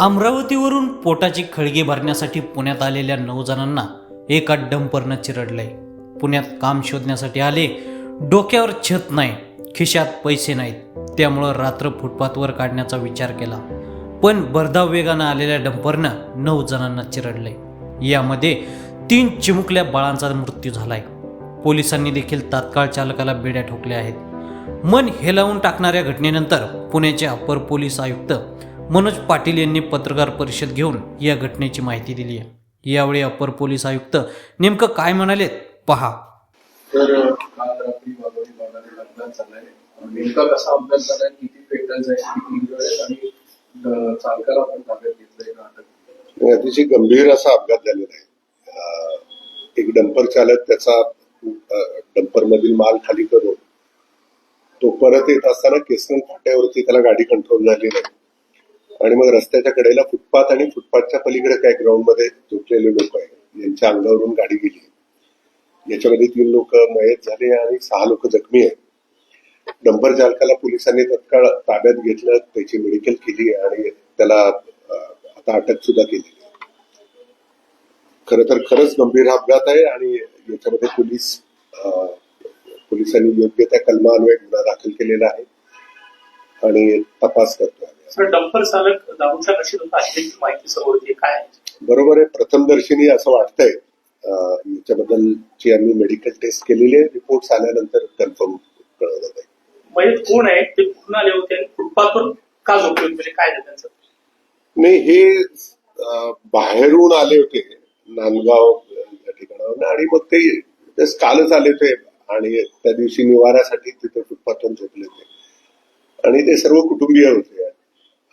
अमरावतीवरून पोटाची खळगी भरण्यासाठी पुण्यात आलेल्या 9 जणांना एका डंपरनं चिरडलंय. पुण्यात काम शोधण्यासाठी आले, डोक्यावर छत नाही, खिशात पैसे नाहीत, त्यामुळं रात्र फुटपाथवर काढण्याचा विचार केला. पण भरधाव वेगानं आलेल्या डंपरनं 9 जणांना चिरडलंय. यामध्ये 3 चिमुकल्या बाळांचा मृत्यू झालाय. पोलिसांनी देखील तात्काळ चालकाला बेड्या ठोकल्या आहेत. मन हेलावून टाकणाऱ्या घटनेनंतर पुण्याचे अप्पर पोलीस आयुक्त मनोज पाटील यांनी पत्रकार परिषद घेऊन या घटनेची माहिती दिली आहे. यावेळी अप्पर पोलीस आयुक्त नेमकं काय म्हणाले पहा. तर काल रात्री वाघोली भागात अपघात झालाय. नेमका कसा अपघात झालाय, किती पेट्रोल आहे, किती इंजुर्ड आहेत आणि चालकाला आपण ताब्यात घेतलंय का अटक? अतिशय गंभीर असा अपघात झालेला आहे. एक डंपर चालक त्याचा डंपर मधील माल खाली करून तो परत येत असताना केसनल फाट्यावरती त्याला गाडी कंट्रोल झाली नाही आणि मग रस्त्याच्या कडेला फुटपाथ आणि फुटपाथच्या पलीकडे काय ग्राउंड मध्ये झोपलेले लोक आहेत यांच्या अंगावरून गाडी गेली. याच्यामध्ये 3 लोक मयत झाले आणि 6 लोक जखमी आहेत. डंपर चालकाला पोलिसांनी तत्काळ ताब्यात घेतलं, त्याची मेडिकल केली आणि त्याला आता अटक सुद्धा केली. खरं तर खरंच गंभीर अपघात आहे आणि याच्यामध्ये पोलिसांनी योग्य त्या कलमान्वये गुन्हा दाखल केलेला आहे आणि तपास करतोय. सर, डंपर चालक दारूच्या नशेत होता अशी माहिती समोर होती, काय आहे? बरोबर आहे, प्रथमदर्शनी असं वाटतंय. याच्याबद्दलची आम्ही मेडिकल टेस्ट केलेली आहे, रिपोर्ट आल्यानंतर कन्फर्म कळवलं जाईल. मयत कोण आहे, ते कुठून आले होते आणि फुटपाथवर का झोपले होते, म्हणजे काय आहे त्यांचं? नाही, हे बाहेरून आले होते नांदगाव या ठिकाणावर आणि मग ते कालच आले होते आणि त्या दिवशी निवाऱ्यासाठी तिथे फुटपाथवर झोपले होते आणि ते सर्व कुटुंबीय होते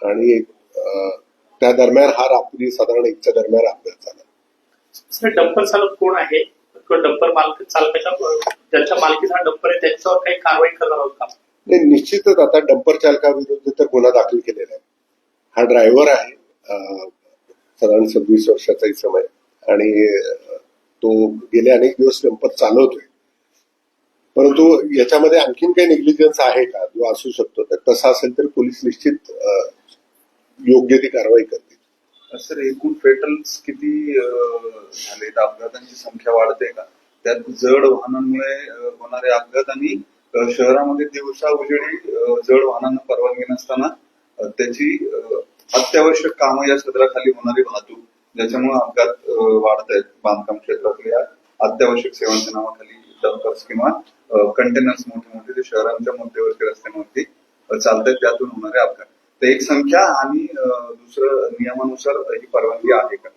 आणि त्या दरम्यान हा रात्री साधारण 1च्या दरम्यान अपघात झाला. सर, डंपर चालक कोण आहे किंवा डंपर मालक चालकाच्या ज्यांच्या मालकीचा डंपर आहे त्यांच्यावर काही कारवाई करणार आहोत का? नाही, निश्चितच आता डंपर चालकाविरुद्ध तर गुन्हा दाखल केलेला आहे. हा ड्रायव्हर आहे, साधारण 26 वर्षाचा इसम आहे आणि तो गेले अनेक दिवस डंपर चालवतोय. परंतु याच्यामध्ये आणखीन काही नेग्लिजन्स आहे का जो असू शकतो, तर तसा असेल तर पोलीस निश्चित योग्य ती कारवाई करतील. सर, एकूण फेटल्स किती झाले? अपघातांची संख्या वाढते का? त्यात जड वाहनांमुळे होणारे अपघात आणि शहरामध्ये दिवसा उजेडी जड वाहनांना परवानगी नसताना त्याची अत्यावश्यक कामं या क्षेत्राखाली होणारी वाहतूक, ज्याच्यामुळे अपघात वाढत आहेत. बांधकाम क्षेत्रातल्या अत्यावश्यक सेवांच्या नावाखाली डंपर्स किंवा कंटेनर्स मोठे मोठे जे शहरांच्या मध्यवर्ती रस्त्यांवरती चालतात, त्यातून होणारे अपघात. तर एक संख्या आणि दुसरं नियमानुसार ही परवानगी आहे का?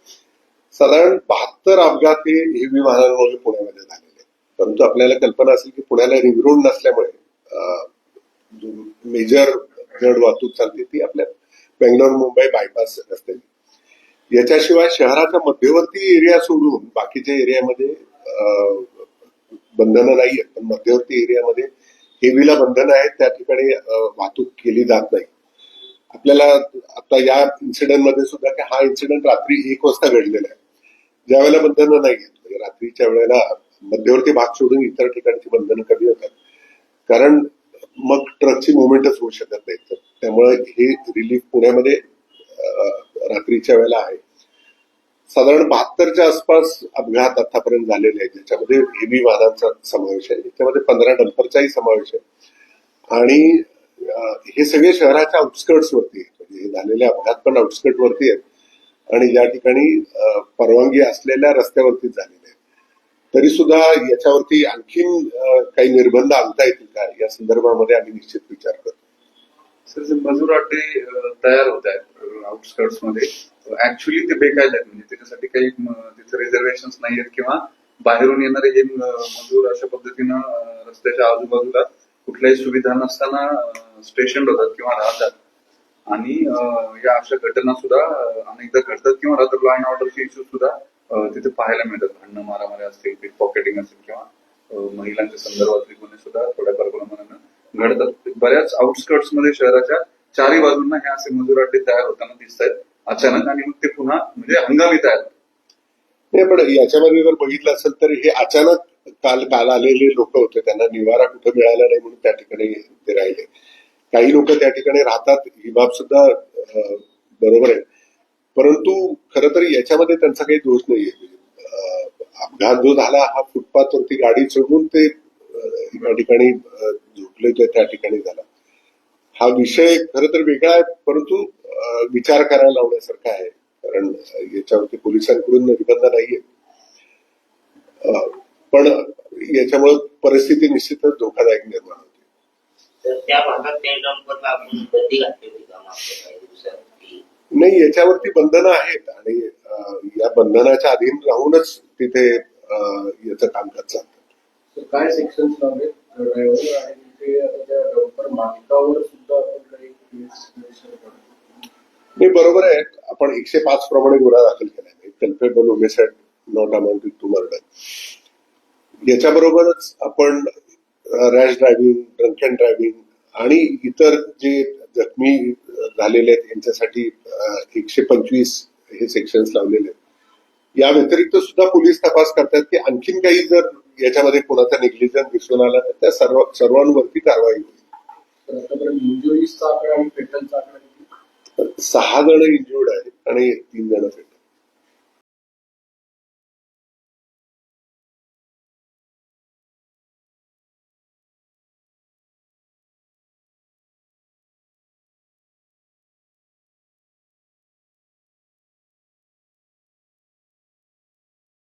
साधारण 72 अपघात हे हेवी वाहनांमुळे पुण्यामध्ये झालेले. परंतु आपल्याला कल्पना असेल की पुण्याला रिंग रोड नसल्यामुळे मेजर जड वाहतूक चालते ती आपल्या बेंगलोर मुंबई बायपास रस्ते. याच्याशिवाय शहराच्या मध्यवर्ती एरिया सोडून बाकीच्या एरियामध्ये बंधनं नाही आहेत, पण मध्यवर्ती एरियामध्ये हेवीला बंधनं आहेत, त्या ठिकाणी वाहतूक केली जात नाही. आपल्याला आता या इन्सिडेंट मध्ये सुद्धा की हा इन्सिडेंट रात्री 1 वाजता घडलेला आहे, ज्यावेळेला बंधनं नाही आहेत. रात्रीच्या वेळेला मध्यवर्ती भाग सोडून इतर ठिकाणची बंधनं कमी होतात, कारण मग ट्रकची मुवमेंटच होऊ शकत नाही. तर त्यामुळे हे रिलीफ पुण्यामध्ये रात्रीच्या वेळेला आहे. साधारण 72च्या आसपास अपघात आतापर्यंत झालेले आहेत, ज्याच्यामध्ये हेवी वाहनांचा समावेश आहे, याच्यामध्ये 15 डंपरचाही समावेश आहे आणि हे सगळे शहराच्या आउटस्कर्ट्स वरती आहेत. म्हणजे हे झालेले अपघात पण आउटस्कर्ट वरती आहेत आणि ज्या ठिकाणी परवानगी असलेल्या रस्त्यावरती झालेले आहेत. तरी सुद्धा याच्यावरती आणखीन काही निर्बंध आणता येतील का, या संदर्भामध्ये आम्ही निश्चित विचार करतो. सर, जे मजूर अड्डे तयार होत आहेत आउटस्कर्ट्स मध्ये, ऍक्च्युअली ते बेकायदा आहेत. म्हणजे त्याच्यासाठी काही तिथे रिझर्वेशन नाही आहेत किंवा बाहेरून येणारे हे मजूर अशा पद्धतीनं रस्त्याच्या आजूबाजूला कुठल्याही सुविधा नसताना स्टेशन होतात किंवा राहतात आणि या अशा घटना सुद्धा अनेकदा घडतात किंवा रात्र लॉ अँड ऑर्डरचे इश्यू सुद्धा तिथे पाहायला मिळतात. भांडणं मारामारी असतील, पिक पॉकेटिंग असेल किंवा महिलांच्या संदर्भातले गुन्हे सुद्धा थोड्याफार प्रमाणानं घडतात. बऱ्याच आउटस्कर्ट्स मध्ये शहराच्या चारही बाजूंना हे असे मजूर अड्डे तयार होताना दिसत आहेत अचानक आणि मग ते पुन्हा म्हणजे हंगामी तयार होतात. नाही, पण याच्यामध्ये जर बघितलं असेल तर हे अचानक काल आलेले लोक होते, त्यांना निवारा कुठे मिळाला नाही म्हणून त्या ठिकाणी ते राहिले. काही लोक त्या ठिकाणी राहतात, ही बाब सुद्धा बरोबर आहे. परंतु खरं तर याच्यामध्ये त्यांचा काही दोष नाहीये. अपघात जो झाला हा फुटपाथवरती गाडी चढून ते एका ठिकाणी झोपले होते त्या ठिकाणी झाला. हा विषय खरं तर वेगळा आहे, परंतु विचार करायला लावण्यासारखा आहे, कारण याच्यावरती पोलिसांकडून निर्बंध नाहीये. पण याच्यामुळे परिस्थिती निश्चितच धोकादायक निर्माण होते. तर त्या भागात त्या डंपरला आपण बंदी घातली होती का मागच्या काही दिवसांनी? नाही, याच्यावरती बंधनं आहेत आणि या बंधनाच्या अधीन राहूनच तिथे याचं कामकाज चालतं. काय सेक्शन लावले ड्रायव्हर आणि तिथे आता त्या डंपर मालकावर सुद्धा आपण काही नाही, बरोबर आहे. आपण 105 प्रमाणे गुन्हा दाखल केला आहे, culpable homicide not amounting to murder. याच्याबरोबरच आपण रॅश ड्रायव्हिंग, ड्रंकन ड्रायव्हिंग आणि इतर जे जखमी झालेले आहेत यांच्यासाठी 125 हे सेक्शन्स लावलेले आहेत. या व्यतिरिक्त सुद्धा पोलीस तपास करतात की आणखीन काही जर याच्यामध्ये कोणाचा निग्लिजन्स दिसून आला तर त्या सर्वांवरती कारवाई होईल. आतापर्यंत इंजुरीजचा आकडा आणि पेटलचा आकडा 6 जण इंजुर्ड आहेत आणि 3 जण